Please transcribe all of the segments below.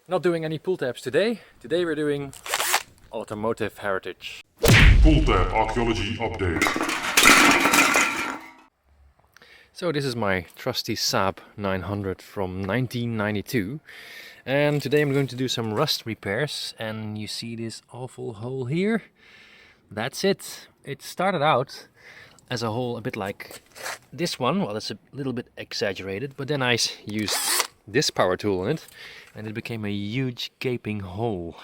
Not doing any pull tabs today. Today we're doing automotive heritage. Pull tab archaeology update. So this is my trusty SAAB 900 from 1992. And today I'm going to do some rust repairs. And you see this awful hole here? That's it. It started out as a hole a bit like this one. Well, it's a little bit exaggerated, but then I used this power tool on it and it became a huge gaping hole.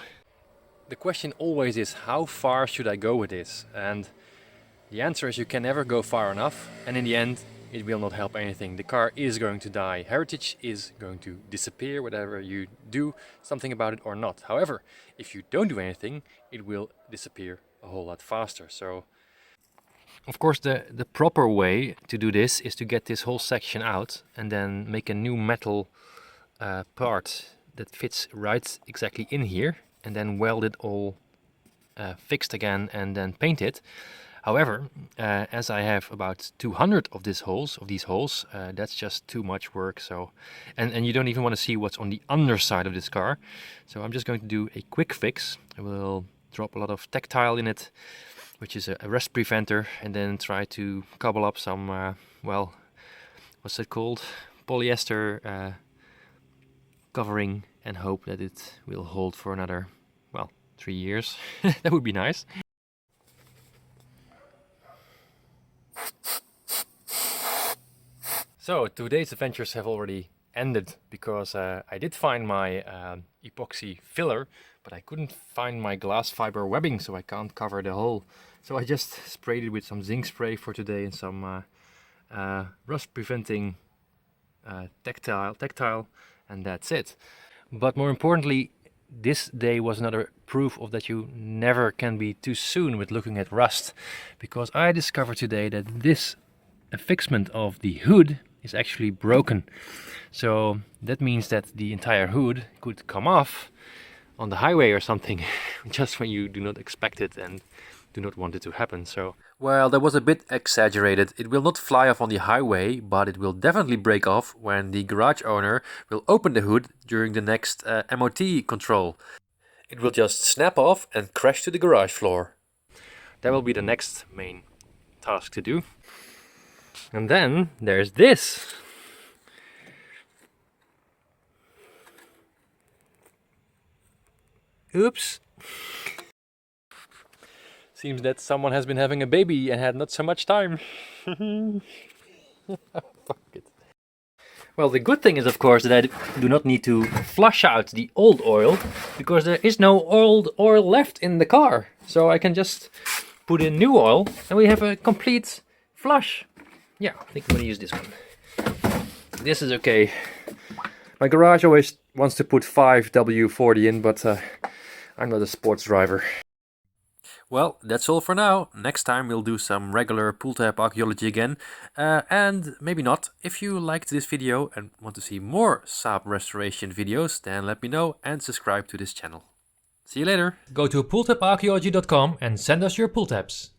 The question always is, how far should I go with this? And the answer is you can never go far enough, and in the end it will not help anything. The car is going to die. Heritage is going to disappear, whatever you do something about it or not. However, if you don't do anything, it will disappear a whole lot faster. So of course the proper way to do this is to get this whole section out and then make a new metal part that fits right exactly in here, and then weld it all fixed again and then paint it. However, as I have about 200 of these holes, that's just too much work. So, and you don't even want to see what's on the underside of this car. So I'm just going to do a quick fix. I will drop a lot of tactile in it, which is a rust preventer, and then try to cobble up some, well, what's it called? Polyester covering, and hope that it will hold for another, well, 3 years. That would be nice. So today's adventures have already ended because I did find my epoxy filler, but I couldn't find my glass fiber webbing, so I can't cover the hole. So I just sprayed it with some zinc spray for today and some rust preventing tactile, and that's it. But more importantly, this day was another proof of that you never can be too soon with looking at rust, because I discovered today that this affixment of the hood is actually broken. So that means that the entire hood could come off on the highway or something just when you do not expect it and do not want it to happen. So, well, that was a bit exaggerated. It will not fly off on the highway, but it will definitely break off when the garage owner will open the hood during the next MOT control. It will just snap off and crash to the garage floor. That will be the next main task to do. And then there's this. Oops. Seems that someone has been having a baby and had not so much time. Fuck it. Well, the good thing is, of course, that I do not need to flush out the old oil, because there is no old oil left in the car. So I can just put in new oil and we have a complete flush. Yeah, I think I'm going to use this one. This is okay. My garage always wants to put 5W40 in, but I'm not a sports driver. Well, that's all for now. Next time we'll do some regular pull tab archaeology again. And maybe not. If you liked this video and want to see more SAAB restoration videos, then let me know and subscribe to this channel. See you later. Go to pulltabarchaeology.com and send us your pull tabs.